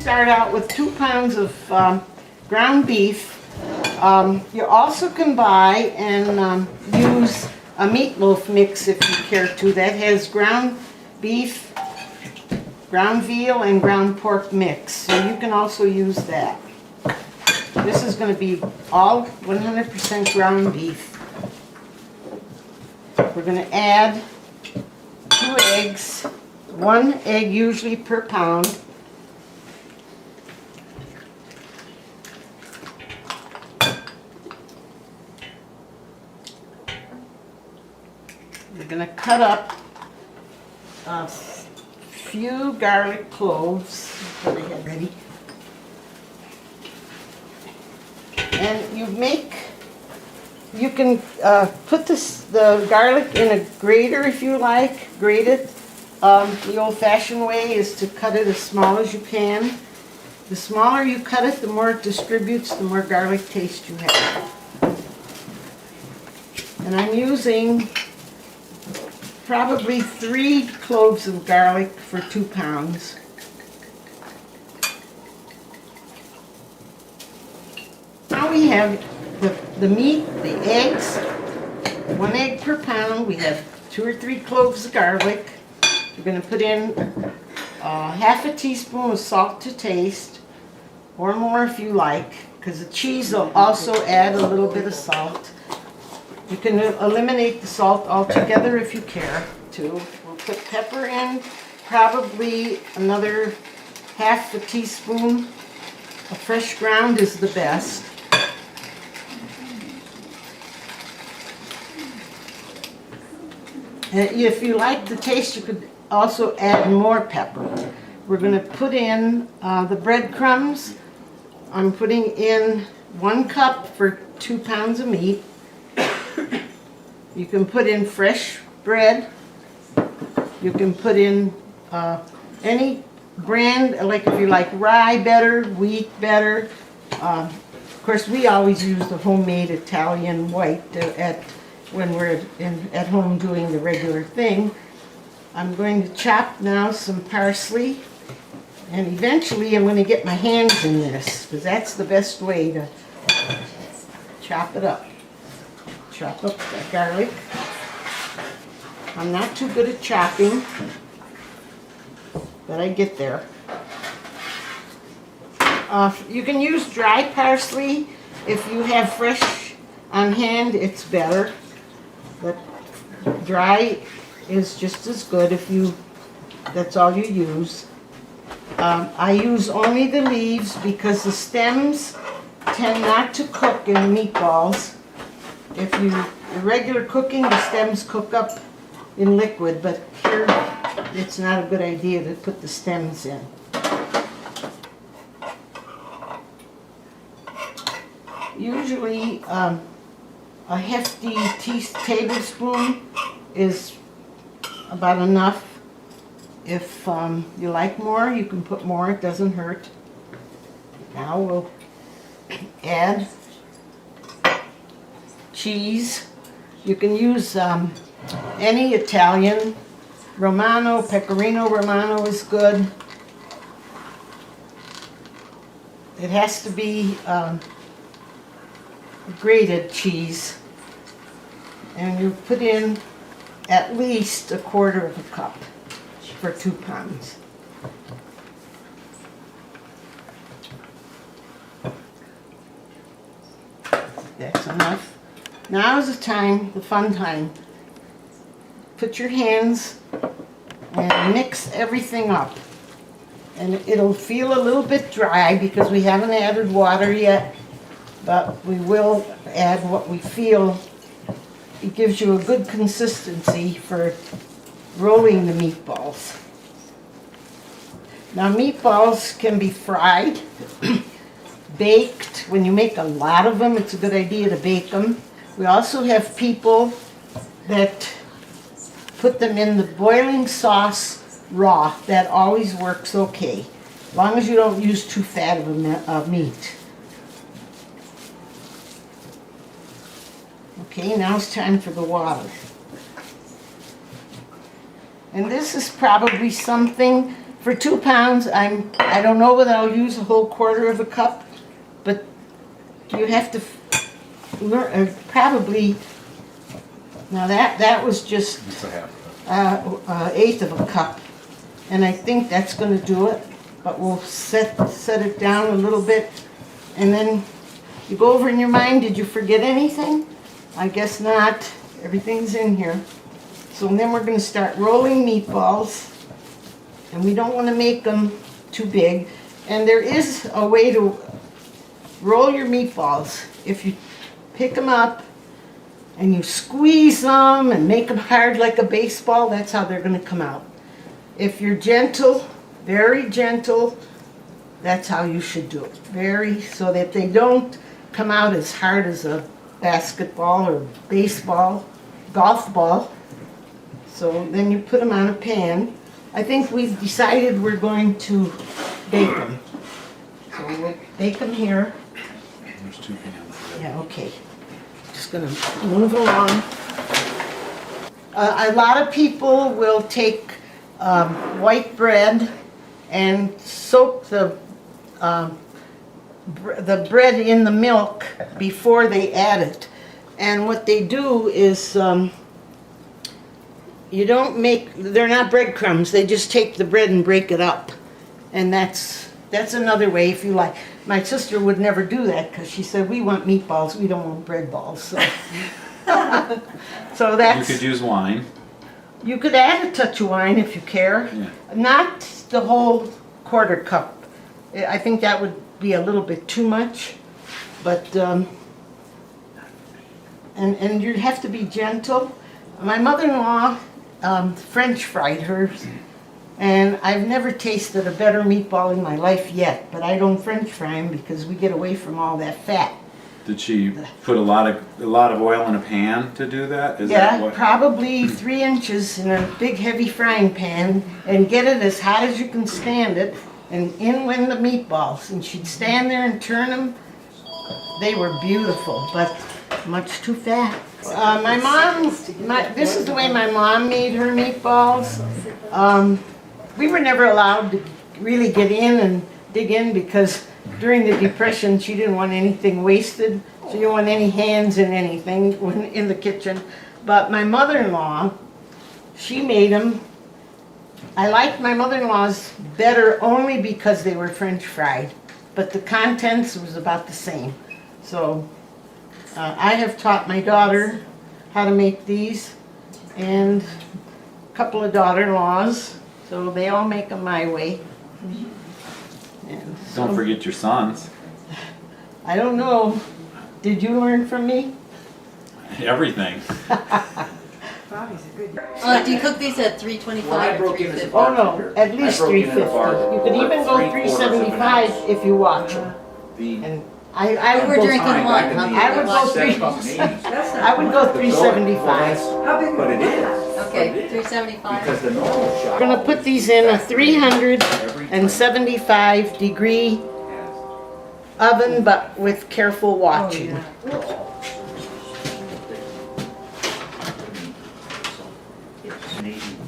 Start out with 2 pounds of ground beef. You also can buy and use a meatloaf mix if you care to. That has ground beef, ground veal, and ground pork mix. So you can also use that. This is going to be all 100% ground beef. We're going to add 2 eggs, 1 egg usually per pound. We're going to cut up a few garlic cloves. Put it ready. And you can put the garlic in a grater if you like, grate it. The old-fashioned way is to cut it as small as you can. The smaller you cut it, the more it distributes, the more garlic taste you have. And I'm using probably 3 cloves of garlic for 2 pounds. Now we have the meat, the eggs, 1 egg per pound. We have 2 or 3 cloves of garlic. We're going to put in half a teaspoon of salt to taste, or more if you like, because the cheese will also add a little bit of salt. You can eliminate the salt altogether if you care to. We'll put pepper in, probably another half a teaspoon. A fresh ground is the best. If you like the taste, you could also add more pepper. We're going to put in the breadcrumbs. I'm putting in 1 cup for 2 pounds of meat. You can put in fresh bread. You can put in any brand, like if you like rye better, wheat better. Of course, we always use the homemade Italian white when we're at home doing the regular thing. I'm going to chop now some parsley, and eventually I'm going to get my hands in this, because that's the best way to chop it up. Chop up the garlic. I'm not too good at chopping, but I get there. You can use dry parsley. If you have fresh on hand, it's better. But dry is just as good if that's all you use. I use only the leaves because the stems tend not to cook in meatballs. If you regular cooking, the stems cook up in liquid, but here it's not a good idea to put the stems in. Usually a hefty tablespoon is about enough. If you like more, you can put more, it doesn't hurt. Now we'll add cheese. You can use any Italian. Romano, Pecorino Romano is good. It has to be grated cheese. And you put in at least 1/4 of a cup for 2 pounds. That's enough. Now is the time, the fun time. Put your hands and mix everything up. And it'll feel a little bit dry because we haven't added water yet. but we will add what we feel. It gives you a good consistency for rolling the meatballs. Now meatballs can be fried, baked. When you make a lot of them, it's a good idea to bake them. We also have people that put them in the boiling sauce raw. That always works okay, as long as you don't use too fat of meat. Okay, now it's time for the water. And this is probably something, for 2 pounds, I don't know whether I'll use a whole quarter of a cup, but you have to learn, probably, now that was just eighth of a cup. And I think that's gonna do it, but we'll set it down a little bit. And then you go over in your mind, did you forget anything? I guess not, everything's in here. So then we're going to start rolling meatballs, and we don't want to make them too big. And there is a way to roll your meatballs. If you pick them up and you squeeze them and make them hard like a baseball, that's how they're going to come out. If you're gentle, very gentle, that's how you should do it. So that they don't come out as hard as a basketball or baseball, golf ball. So then you put them on a pan. I think we've decided we're going to bake them. So we'll bake them here. There's 2 pans. Yeah, okay. Just gonna move along. A lot of people will take white bread and soak the bread in the milk before they add it. And what they do is they're not breadcrumbs, they just take the bread and break it up. And that's another way if you like. My sister would never do that because she said, we want meatballs, we don't want bread balls. So, so that's... You could use wine. You could add a touch of wine if you care. Yeah. Not the whole quarter cup. I think that would be a little bit too much, but and you have to be gentle. My mother-in-law French fried hers, and I've never tasted a better meatball in my life yet, but I don't French fry them because we get away from all that fat. Did she put a lot of oil in a pan to do that? Yeah, probably 3 inches in a big heavy frying pan, and get it as hot as you can stand it, and in went the meatballs. And she'd stand there and turn them. They were beautiful, but much too fat. This is the way my mom made her meatballs. We were never allowed to really get in and dig in because during the Depression she didn't want anything wasted. She didn't want any hands in anything in the kitchen. But my mother-in-law, she made them. I liked my mother-in-law's better only because they were French fried, but the contents was about the same. So I have taught my daughter how to make these, and a couple of daughter-in-laws, so they all make them my way. And so, don't forget your sons. I don't know. Did you learn from me? Everything. Do you cook these at 325 or 350? Oh no, at least 350. You could even go 375 if you watch them. And I would We're go, drinking wine. I would go 375. But it is. Okay, 375. Because the normal shot. We're gonna put these in a 375 degree oven, but with careful watching.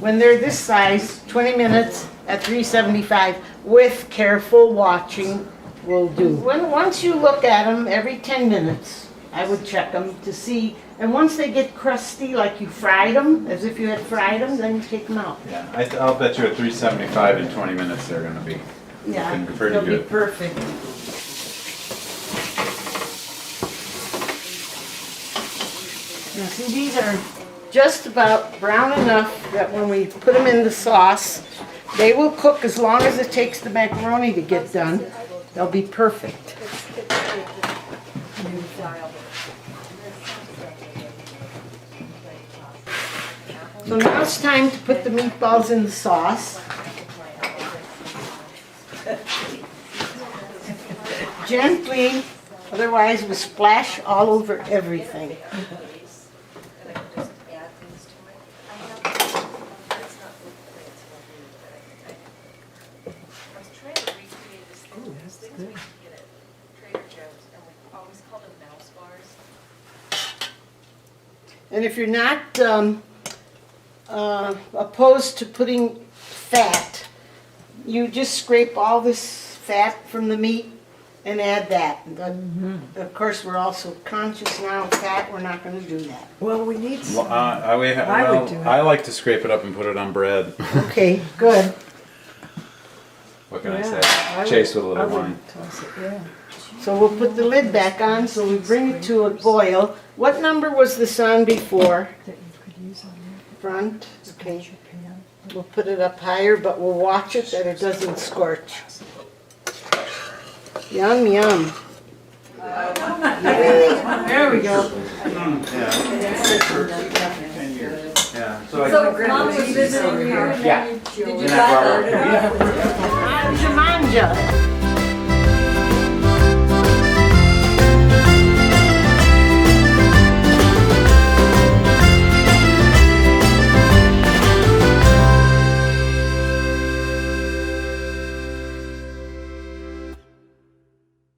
When they're this size, 20 minutes at 375 with careful watching will do. Once you look at them every 10 minutes, I would check them to see. And once they get crusty, like you fried them, as if you had fried them, then you take them out. Yeah, I'll bet you at 375 in 20 minutes they're going to be Yeah, looking pretty they'll be good. perfect. Now see, these are just about brown enough that when we put them in the sauce, they will cook as long as it takes the macaroni to get done. They'll be perfect. So now it's time to put the meatballs in the sauce. Gently, otherwise we'll splash all over everything. And if you're not opposed to putting fat, you just scrape all this fat from the meat and add that. But of course, we're also conscious now of fat. We're not going to do that. Well, we need Well, some. I would do it. I like to scrape it up and put it on bread. Okay, good. What can I Yeah, say? would- Chase with a I little would wine. toss it, yeah. So we'll put the lid back on. So we bring it to a boil. What number was this on before? That you could use on Front. there. Okay. We'll put it up higher, but we'll watch it that it doesn't scorch. Yum, yum. There we go. Yeah. So mom was visiting here and Yeah. then did you And I drive brought her? her- Manja, manja.